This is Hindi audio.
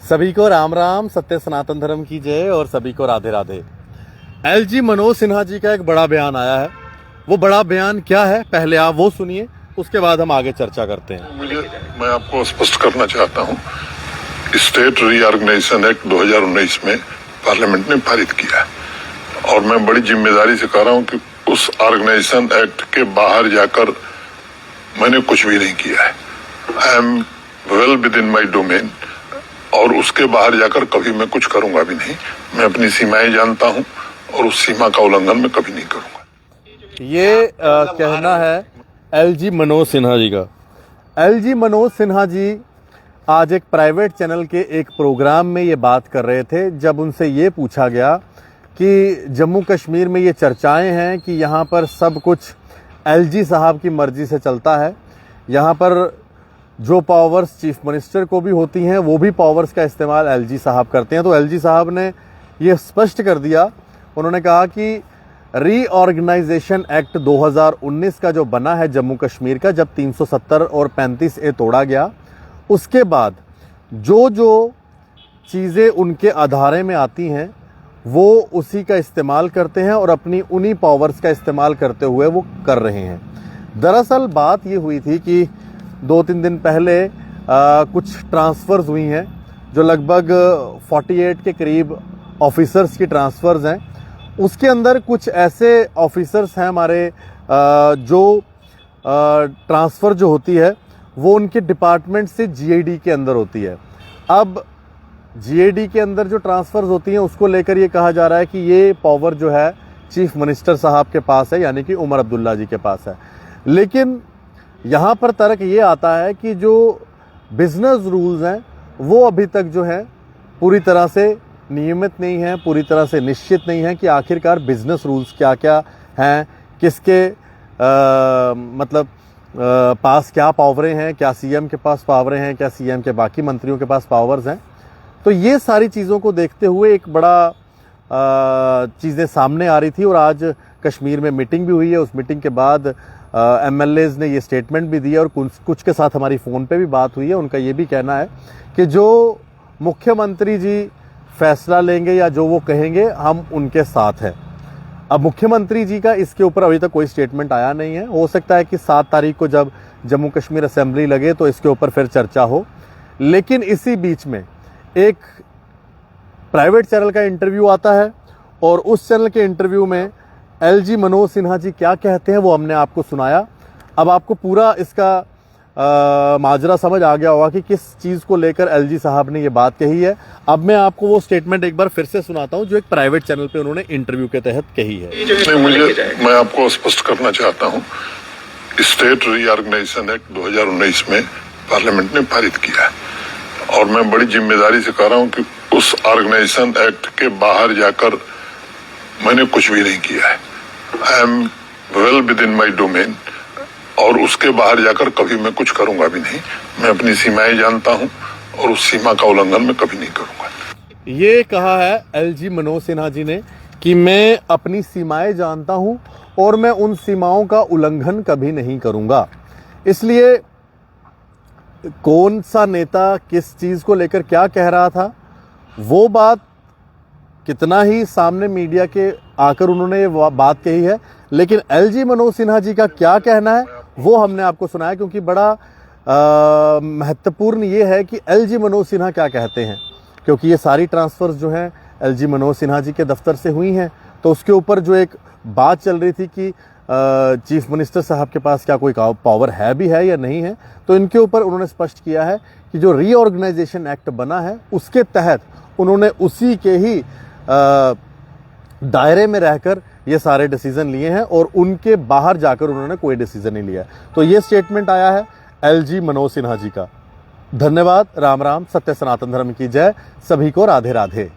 सभी को राम राम, सत्य सनातन धर्म की जय और सभी को राधे राधे। एलजी मनोज सिन्हा जी का एक बड़ा बयान आया है। वो बड़ा बयान क्या है, पहले आप वो सुनिए, उसके बाद हम आगे चर्चा करते हैं। मैं आपको स्पष्ट करना चाहता हूं, स्टेट रीऑर्गेनाइजेशन एक्ट 2019 में पार्लियामेंट ने पारित किया है और मैं बड़ी जिम्मेदारी से कह रहा हूं कि उस ऑर्गेनाइजेशन एक्ट के बाहर जाकर मैंने कुछ भी नहीं किया है। I am well with in my domain और उसके बाहर जाकर कभी मैं कुछ करूंगा भी नहीं। मैं अपनी सीमाएं जानता हूं और उस सीमा का उल्लंघन मैं कभी नहीं करूंगा। ये कहना है एलजी मनोज सिन्हा जी का। एलजी मनोज सिन्हा जी आज एक प्राइवेट चैनल के एक प्रोग्राम में ये बात कर रहे थे, जब उनसे ये पूछा गया कि जम्मू कश्मीर में ये चर्चाएं हैं कि यहाँ पर सब कुछ एलजी साहब की मर्जी से चलता है, यहाँ पर जो पावर्स चीफ मिनिस्टर को भी होती हैं वो भी पावर्स का इस्तेमाल एलजी साहब करते हैं। तो एलजी साहब ने ये स्पष्ट कर दिया, उन्होंने कहा कि रीऑर्गेनाइजेशन एक्ट 2019 का जो बना है जम्मू कश्मीर का, जब 370 और 35A तोड़ा गया, उसके बाद जो जो चीज़ें उनके अधारे में आती हैं वो उसी का इस्तेमाल करते हैं और अपनी उन्हीं पावर्स का इस्तेमाल करते हुए वो कर रहे हैं। दरअसल बात ये हुई थी कि 2-3 दिन पहले कुछ ट्रांसफ़र्स हुई हैं, जो लगभग 48 के करीब ऑफिसर्स की ट्रांसफ़र्स हैं। उसके अंदर कुछ ऐसे ऑफिसर्स हैं हमारे जो ट्रांसफ़र जो होती है वो उनके डिपार्टमेंट से जीएडी के अंदर होती है। अब जीएडी के अंदर जो ट्रांसफ़र्स होती हैं उसको लेकर ये कहा जा रहा है कि ये पावर जो है चीफ मिनिस्टर साहब के पास है, यानी कि उमर अब्दुल्ला जी के पास है। लेकिन यहाँ पर तर्क ये आता है कि जो बिजनेस रूल्स हैं वो अभी तक जो है पूरी तरह से नियमित नहीं है, पूरी तरह से निश्चित नहीं है कि आखिरकार बिजनेस रूल्स क्या क्या हैं, किसके पास क्या पावरें हैं, क्या सीएम के पास पावरें हैं, क्या सीएम के बाकी मंत्रियों के पास पावर्स हैं। तो ये सारी चीज़ों को देखते हुए एक बड़ा चीज़ें सामने आ रही थी और आज कश्मीर में मीटिंग भी हुई है। उस मीटिंग के बाद एमएलएज ने ये स्टेटमेंट भी दिया और कुछ के साथ हमारी फ़ोन पे भी बात हुई है। उनका ये भी कहना है कि जो मुख्यमंत्री जी फैसला लेंगे या जो वो कहेंगे हम उनके साथ हैं। अब मुख्यमंत्री जी का इसके ऊपर अभी तक कोई स्टेटमेंट आया नहीं है। हो सकता है कि 7 तारीख को जब जम्मू कश्मीर असेंबली लगे तो इसके ऊपर फिर चर्चा हो। लेकिन इसी बीच में एक प्राइवेट चैनल का इंटरव्यू आता है और उस चैनल के इंटरव्यू में एलजी मनोज सिन्हा जी क्या कहते हैं वो हमने आपको सुनाया। अब आपको पूरा इसका माजरा समझ आ गया होगा कि किस चीज़ को लेकर एलजी साहब ने ये बात कही है। अब मैं आपको वो स्टेटमेंट एक बार फिर से सुनाता हूं जो एक प्राइवेट चैनल पे उन्होंने इंटरव्यू के तहत कही है। मैं आपको स्पष्ट करना चाहता हूं, स्टेट रीऑर्गेनाइजेशन एक्ट 2019 में पार्लियामेंट ने पारित किया है और मैं बड़ी जिम्मेदारी से कह रहा हूं कि उस ऑर्गेनाइजेशन एक्ट के बाहर जाकर मैंने कुछ भी नहीं किया है। I am well with in my domain और उसके बाहर जाकर कभी मैं कुछ करूंगा भी नहीं। मैं अपनी सीमाएं जानता हूं और उस सीमा का उल्लंघन मैं कभी नहीं करूंगा। ये कहा है एलजी मनोज सिन्हा जी ने कि मैं अपनी सीमाएं जानता हूं और मैं उन सीमाओं का उल्लंघन कभी नहीं करूंगा। इसलिए कौन सा नेता किस चीज़ को लेकर क्या कह रहा था, वो बात कितना ही सामने मीडिया के आकर उन्होंने ये बात कही है, लेकिन एलजी मनोज सिन्हा जी का क्या कहना है वो हमने आपको सुनाया, क्योंकि बड़ा महत्वपूर्ण ये है कि एलजी मनोज सिन्हा क्या कहते हैं, क्योंकि ये सारी ट्रांसफ़र्स जो हैं एलजी मनोज सिन्हा जी के दफ्तर से हुई हैं। तो उसके ऊपर जो एक बात चल रही थी कि चीफ मिनिस्टर साहब के पास क्या कोई पावर है भी है या नहीं है, तो इनके ऊपर उन्होंने स्पष्ट किया है कि जो रीऑर्गेनाइजेशन एक्ट बना है उसके तहत उन्होंने उसी के ही दायरे में रहकर ये सारे डिसीजन लिए हैं और उनके बाहर जाकर उन्होंने कोई डिसीजन नहीं लिया। तो ये स्टेटमेंट आया है एलजी मनोज सिन्हा जी का। धन्यवाद। राम राम, सत्य सनातन धर्म की जय। सभी को राधे राधे।